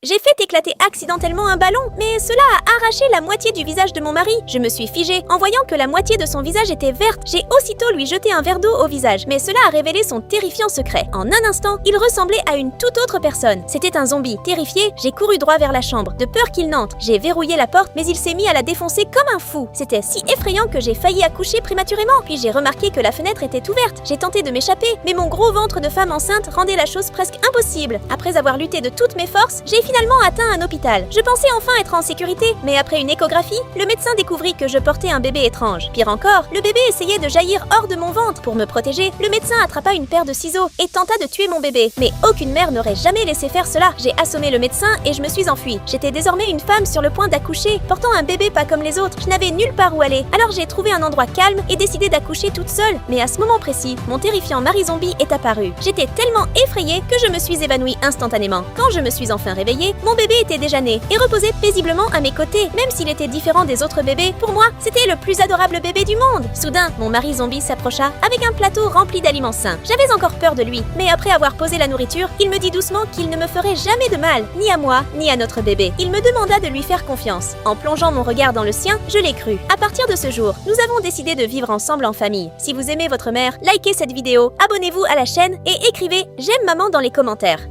J'ai fait éclater accidentellement un ballon, mais cela a arraché la moitié du visage de mon mari. Je me suis figée. En voyant que la moitié de son visage était verte, j'ai aussitôt lui jeté un verre d'eau au visage. Mais cela a révélé son terrifiant secret. En un instant, il ressemblait à une toute autre personne. C'était un zombie. Terrifié, j'ai couru droit vers la chambre, de peur qu'il n'entre. J'ai verrouillé la porte, mais il s'est mis à la défoncer comme un fou. C'était si effrayant que j'ai failli accoucher prématurément. Puis j'ai remarqué que la fenêtre était ouverte. J'ai tenté de m'échapper, mais mon gros ventre de femme enceinte rendait la chose presque impossible. Après avoir lutté de toutes mes forces, j'ai finalement atteint un hôpital. Je pensais enfin être en sécurité, mais après une échographie, le médecin découvrit que je portais un bébé étrange. Pire encore, le bébé essayait de jaillir hors de mon ventre. Pour me protéger, le médecin attrapa une paire de ciseaux et tenta de tuer mon bébé. Mais aucune mère n'aurait jamais laissé faire cela. J'ai assommé le médecin et je me suis enfuie. J'étais désormais une femme sur le point d'accoucher, portant un bébé pas comme les autres. Je n'avais nulle part où aller. Alors j'ai trouvé un endroit calme et décidé d'accoucher toute seule. Mais à ce moment précis, mon terrifiant mari zombie est apparu. J'étais tellement effrayée que je me suis évanouie instantanément. Quand je me suis enfin réveillée, mon bébé était déjà né et reposait paisiblement à mes côtés. Même s'il était différent des autres bébés, pour moi, c'était le plus adorable bébé du monde. Soudain, mon mari zombie s'approcha avec un plateau rempli d'aliments sains. J'avais encore peur de lui, mais après avoir posé la nourriture, il me dit doucement qu'il ne me ferait jamais de mal, ni à moi, ni à notre bébé. Il me demanda de lui faire confiance. En plongeant mon regard dans le sien, je l'ai cru. À partir de ce jour, nous avons décidé de vivre ensemble en famille. Si vous aimez votre mère, likez cette vidéo, abonnez-vous à la chaîne et écrivez « J'aime maman » dans les commentaires.